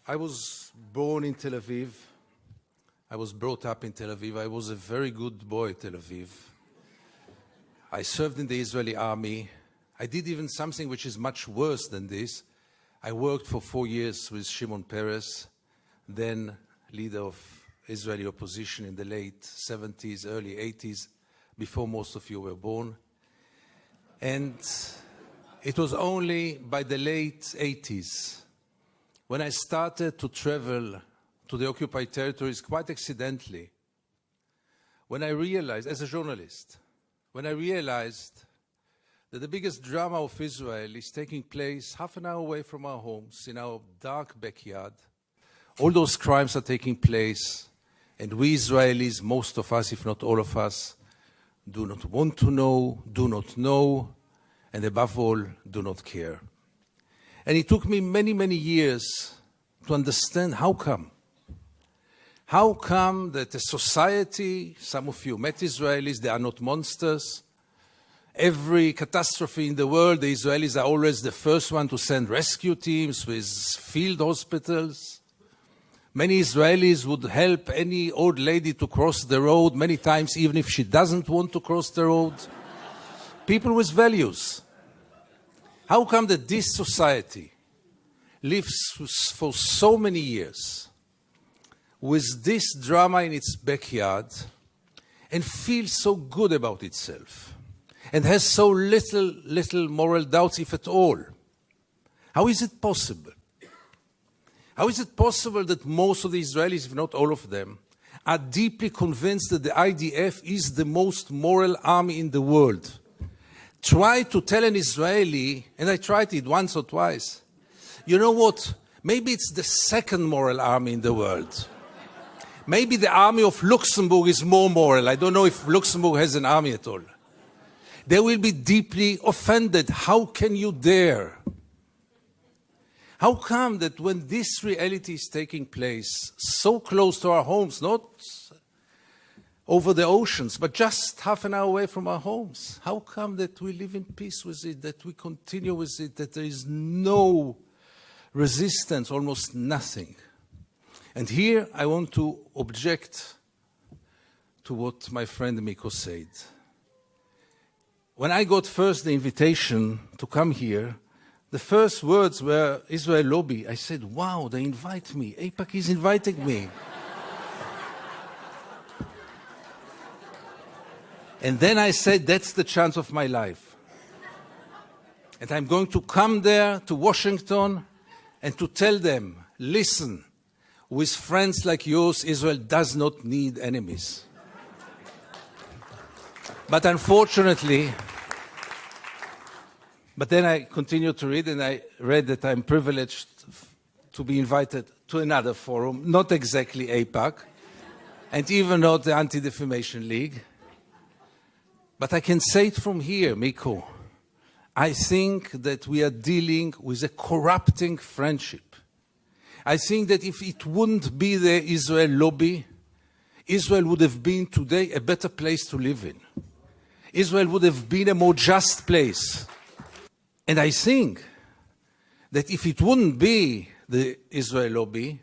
I was born in Tel Aviv. I was brought up in Tel Aviv. I was a very good boy in Tel Aviv. I served in the Israeli army. I did even something which is much worse than this. I worked for 4 years with Shimon Peres, then leader of Israeli opposition in the late 70s, early 80s, before most of you were born. And it was only by the late 80s when I started to travel to the occupied territories quite accidentally, when I realized, as a journalist, when I realized that the biggest drama of Israel is taking place half an hour away from our homes, in our dark backyard. All those crimes are taking place, and we Israelis, most of us, if not all of us, do not want to know, do not know, and above all, do not care. And it took me many, many years to understand how come. How come that a society, some of you met Israelis, they are not monsters. Every catastrophe in the world, the Israelis are always the first one to send rescue teams with field hospitals. Many Israelis would help any old lady to cross the road many times, even if she doesn't want to cross the road. People with values. How come that this society lives for so many years with this drama in its backyard and feels so good about itself and has so little moral doubts, if at all? How is it possible? How is it possible that most of the Israelis, if not all of them, are deeply convinced that the IDF is the most moral army in the world? Try to tell an Israeli, and I tried it once or twice, you know what, maybe it's the second moral army in the world. Maybe the army of Luxembourg is more moral. I don't know if Luxembourg has an army at all. They will be deeply offended. How can you dare? How come that when this reality is taking place so close to our homes, not over the oceans, but just half an hour away from our homes, how come that we live in peace with it, that we continue with it, that there is no resistance, almost nothing? And here I want to object to what my friend Miko said. When I got first the invitation to come here, the first words were Israel lobby. I said, wow, they invite me. AIPAC is inviting me. And then I said, that's the chance of my life. And I'm going to come there to Washington and to tell them, listen, with friends like yours, Israel does not need enemies. But unfortunately, but then I continued to read, and I read that I'm privileged to be invited to another forum, not exactly AIPAC, and even not the Anti-Defamation League. But I can say it from here, Miko. I think that we are dealing with a corrupting friendship. I think that if it wouldn't be the Israel lobby, Israel would have been today a better place to live in. Israel would have been a more just place. And I think that if it wouldn't be the Israel lobby,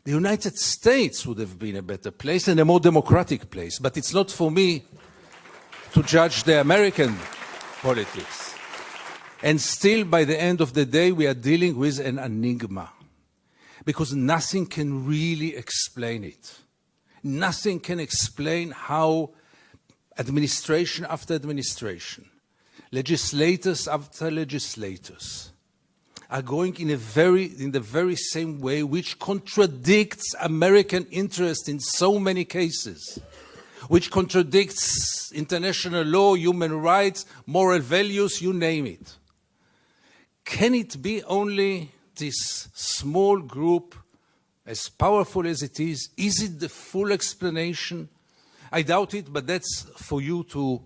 the United States would have been a better place and a more democratic place. But it's not for me to judge the American politics. And still, by the end of the day, we are dealing with an enigma. Because nothing can really explain it. Nothing can explain how administration after administration, legislators after legislators, are going in the very same way, which contradicts American interest in so many cases, which contradicts international law, human rights, moral values, you name it. Can it be only this small group, as powerful as it is? Is it the full explanation? I doubt it, but that's for you to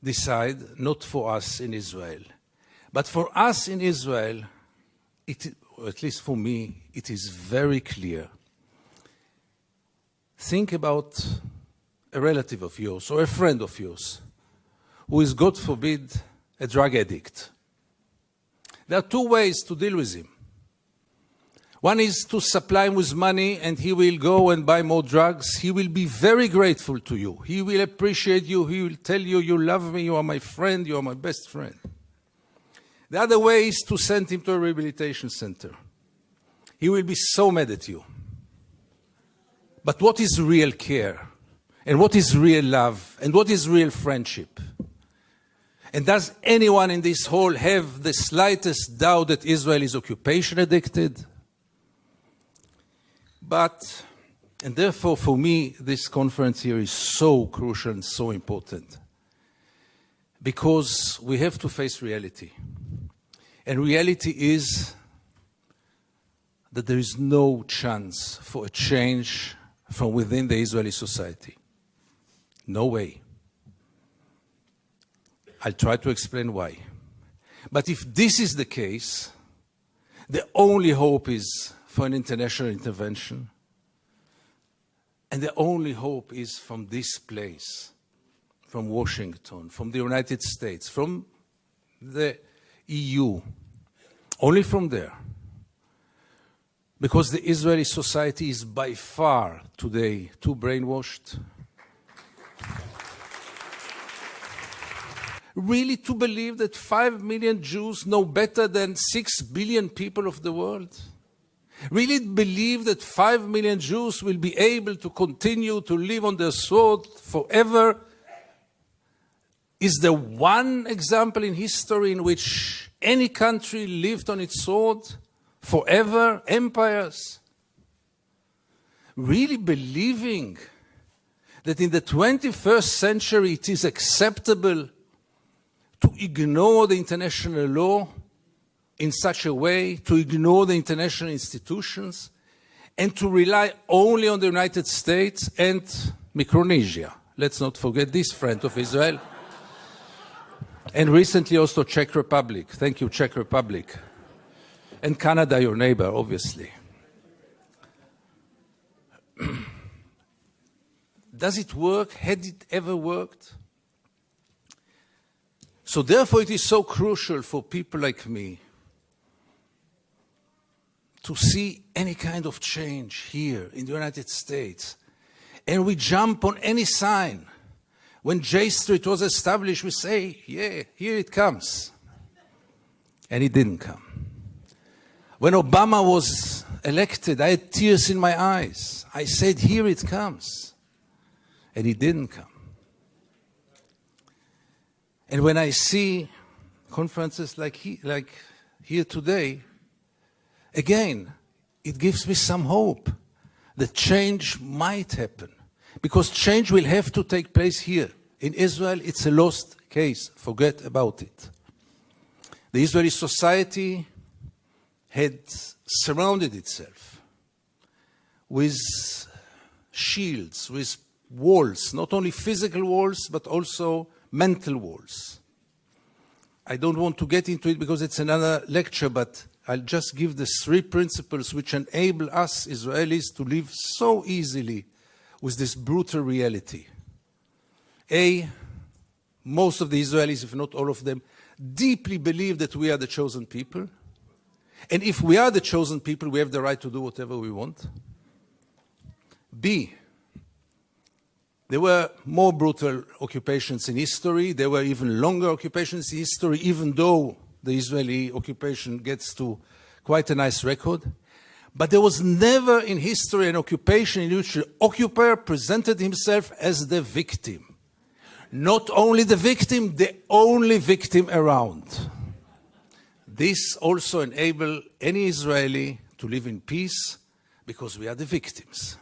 decide, not for us in Israel. But for us in Israel, or at least for me, it is very clear. Think about a relative of yours or a friend of yours who is, God forbid, a drug addict. There are two ways to deal with him. One is to supply him with money and he will go and buy more drugs. He will be very grateful to you. He will appreciate you. He will tell you, you love me, you are my friend, you are my best friend. The other way is to send him to a rehabilitation center. He will be so mad at you. But what is real care? And what is real love? And what is real friendship? And does anyone in this hall have the slightest doubt that Israel is occupation addicted? But, and therefore for me, this conference here is so crucial and so important. Because we have to face reality. And reality is that there is no chance for a change from within the Israeli society. No way. I'll try to explain why. But if this is the case, the only hope is for an international intervention. And the only hope is from this place, from Washington, from the United States, from the EU. Only from there. Because the Israeli society is by far today too brainwashed. Really to believe that 5 million Jews know better than 6 billion people of the world? Really believe that 5 million Jews will be able to continue to live on their sword forever? Is there one example in history in which any country lived on its sword forever? Empires? Really believing that in the 21st century it is acceptable to ignore the international law in such a way, to ignore the international institutions, and to rely only on the United States and Micronesia. Let's not forget this friend of Israel. And recently also Czech Republic. Thank you, Czech Republic. And Canada, your neighbor, obviously. Does it work? Had it ever worked? So therefore it is so crucial for people like me to see any kind of change here in the United States. And we jump on any sign. When J Street was established, we say, yeah, here it comes. And it didn't come. When Obama was elected, I had tears in my eyes. I said, here it comes. And it didn't come. And when I see conferences like here today, again, it gives me some hope that change might happen. Because change will have to take place here. In Israel, it's a lost case. Forget about it. The Israeli society had surrounded itself with shields, with walls, not only physical walls, but also mental walls. I don't want to get into it because it's another lecture, but I'll just give the 3 principles which enable us Israelis to live so easily with this brutal reality. A, most of the Israelis, if not all of them, deeply believe that we are the chosen people. And if we are the chosen people, we have the right to do whatever we want. B, there were more brutal occupations in history. There were even longer occupations in history, even though the Israeli occupation gets to quite a nice record. But there was never in history an occupation in which the occupier presented himself as the victim. Not only the victim, the only victim around. This also enables any Israeli to live in peace because we are the victims.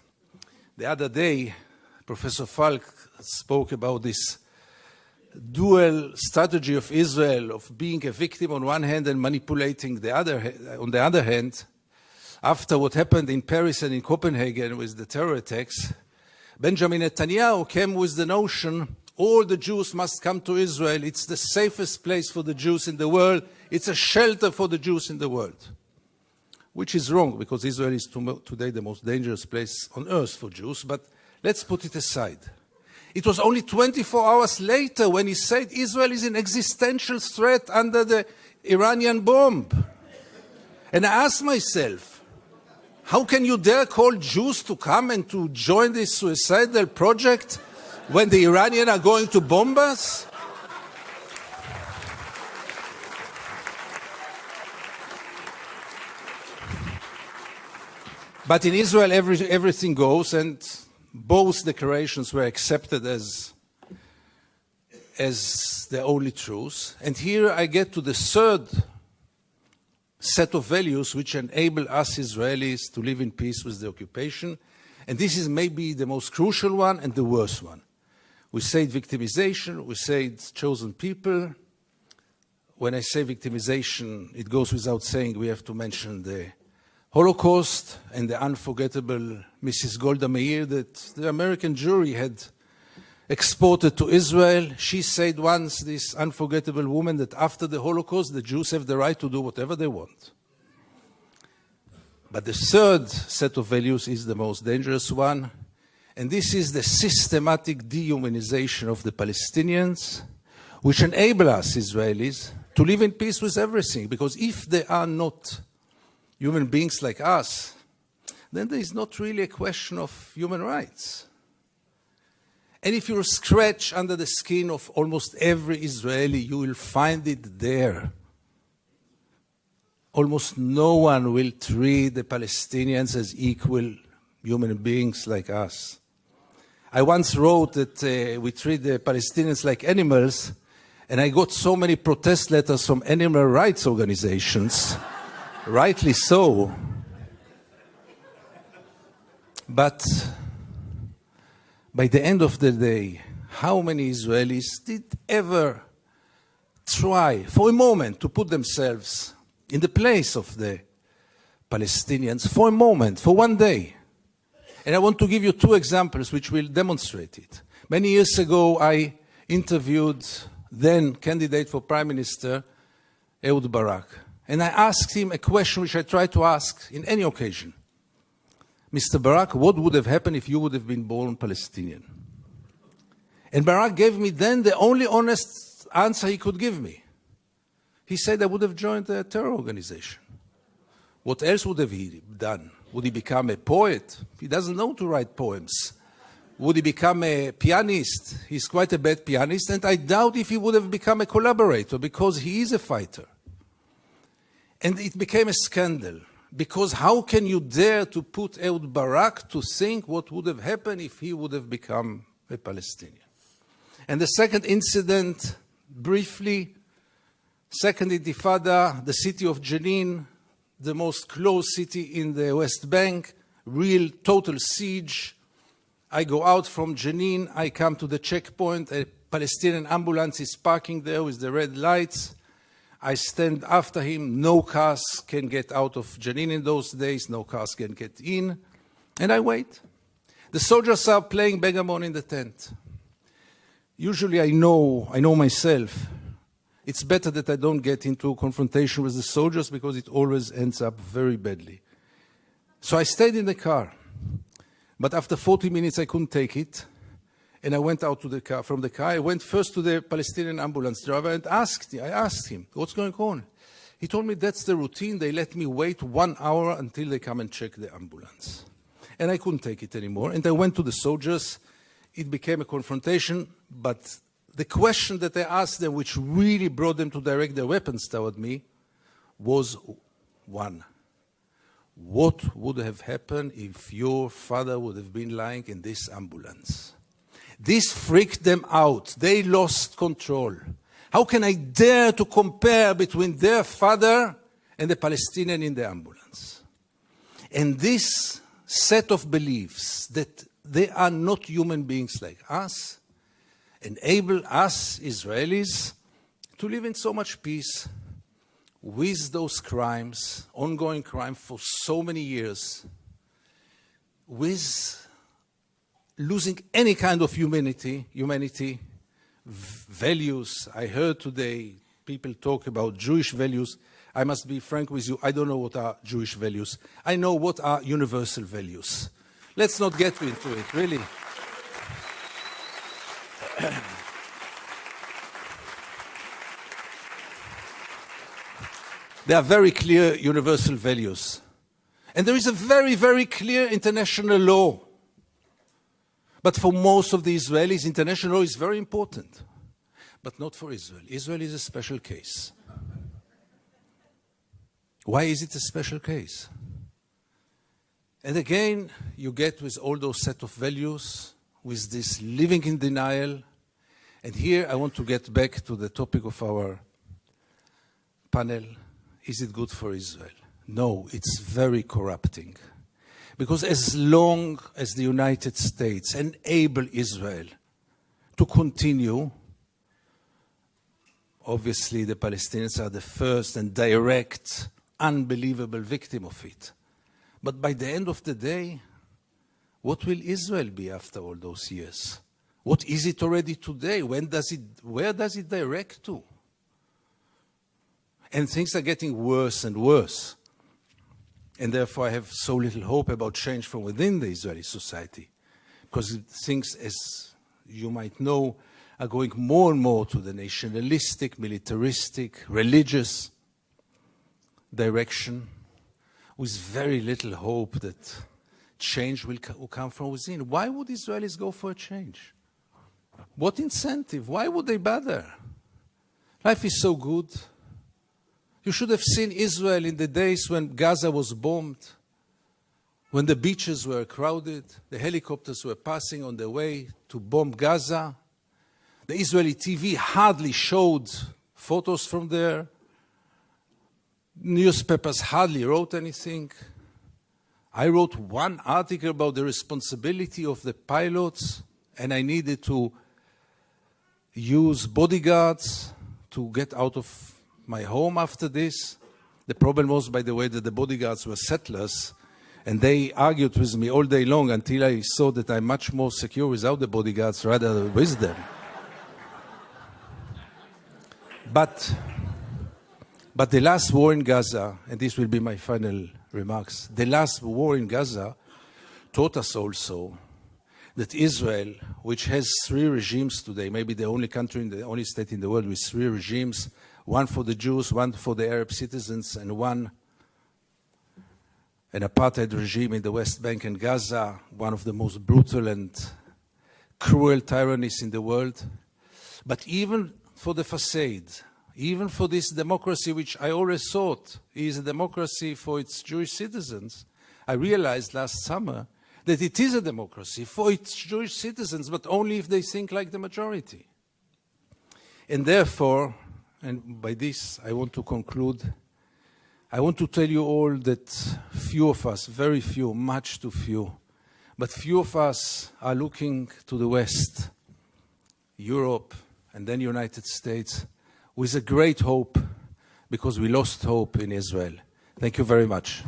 The other day, Professor Falk spoke about this dual strategy of Israel of being a victim on one hand and manipulating the other on the other hand. After what happened in Paris and in Copenhagen with the terror attacks, Benjamin Netanyahu came with the notion all the Jews must come to Israel. It's the safest place for the Jews in the world. It's a shelter for the Jews in the world. Which is wrong because Israel is today the most dangerous place on earth for Jews. But let's put it aside. It was only 24 hours later when he said Israel is an existential threat under the Iranian bomb. And I asked myself, How can you dare call Jews to come and to join this suicidal project when the Iranians are going to bomb us? But in Israel, everything goes, and both declarations were accepted as the only truth. And here I get to the third set of values which enable us Israelis to live in peace with the occupation. And this is maybe the most crucial one and the worst one. We say victimization, we say chosen people. When I say victimization, it goes without saying we have to mention the Holocaust and the unforgettable Mrs. Golda Meir that the American jury had exported to Israel. She said once, this unforgettable woman, that after the Holocaust, the Jews have the right to do whatever they want. But the third set of values is the most dangerous one, and this is the systematic dehumanization of the Palestinians, which enable us, Israelis, to live in peace with everything. Because if they are not human beings like us, then there is not really a question of human rights. And if you scratch under the skin of almost every Israeli, you will find it there. Almost no one will treat the Palestinians as equal human beings like us. I once wrote that we treat the Palestinians like animals, and I got so many protest letters from animal rights organizations, rightly so. But by the end of the day, how many Israelis did ever try for a moment to put themselves in the place of the Palestinians for a moment, for one day? And I want to give you two examples which will demonstrate it. Many years ago, I interviewed then candidate for Prime Minister, Ehud Barak. And I asked him a question which I try to ask in any occasion. Mr. Barak, what would have happened if you would have been born Palestinian? And Barak gave me then the only honest answer he could give me. He said I would have joined a terror organization. What else would have he done? Would he become a poet? He doesn't know to write poems. Would he become a pianist? He's quite a bad pianist, and I doubt if he would have become a collaborator, because he is a fighter. And it became a scandal, because how can you dare to put Ehud Barak to think what would have happened if he would have become a Palestinian? And the second incident, briefly, Second Intifada, the city of Jenin, the most closed city in the West Bank, real total siege. I go out from Jenin, I come to the checkpoint, a Palestinian ambulance is parking there with the red lights. I stand after him, no cars can get out of Jenin in those days, no cars can get in, and I wait. The soldiers are playing backgammon in the tent. Usually I know myself, it's better that I don't get into a confrontation with the soldiers because it always ends up very badly. So I stayed in the car, but after 40 minutes I couldn't take it, and I went out to the car. From the car, I went first to the Palestinian ambulance driver and I asked him, what's going on? He told me that's the routine. They let me wait 1 hour until they come and check the ambulance. And I couldn't take it anymore. And I went to the soldiers. It became a confrontation. But the question that I asked them, which really brought them to direct their weapons toward me, was one. What would have happened if your father would have been lying in this ambulance? This freaked them out. They lost control. How can I dare to compare between their father and the Palestinian in the ambulance? And this set of beliefs that they are not human beings like us enable us, Israelis, to live in so much peace with those crimes, ongoing crime for so many years, with losing any kind of humanity, values. I heard today people talk about Jewish values. I must be frank with you, I don't know what are Jewish values. I know what are universal values. Let's not get into it, really. There are very clear universal values. And there is a very, very clear international law. But for most of the Israelis, international law is very important. But not for Israel. Israel is a special case. Why is it a special case? And again, you get with all those set of values, with this living in denial. And here I want to get back to the topic of our panel. Is it good for Israel? No, it's very corrupting. Because as long as the United States enable Israel to continue, obviously the Palestinians are the first and direct, unbelievable victim of it. But by the end of the day, what will Israel be after all those years? What is it already today? Where does it direct to? And things are getting worse and worse. And therefore I have so little hope about change from within the Israeli society. Because things, as you might know, are going more and more to the nationalistic, militaristic, religious direction, with very little hope that change will come from within. Why would Israelis go for a change? What incentive? Why would they bother? Life is so good. You should have seen Israel in the days when Gaza was bombed, when the beaches were crowded, the helicopters were passing on their way to bomb Gaza. The Israeli TV hardly showed photos from there. Newspapers hardly wrote anything. I wrote one article about the responsibility of the pilots, and I needed to use bodyguards to get out of my home after this. The problem was, by the way, that the bodyguards were settlers, and they argued with me all day long until I saw that I'm much more secure without the bodyguards rather than with them. But the last war in Gaza, and this will be my final remarks, the last war in Gaza taught us also that Israel, which has 3 regimes today, maybe the only country, the only state in the world with 3 regimes, one for the Jews, one for the Arab citizens, and one an apartheid regime in the West Bank and Gaza, one of the most brutal and cruel tyrannies in the world. But even for the facade, even for this democracy, which I always thought is a democracy for its Jewish citizens, I realized last summer that it is a democracy for its Jewish citizens, but only if they think like the majority. And therefore, and by this I want to conclude, I want to tell you all that few of us, very few, much too few, but few of us are looking to the West, Europe, and then United States, with a great hope, because we lost hope in Israel. Thank you very much.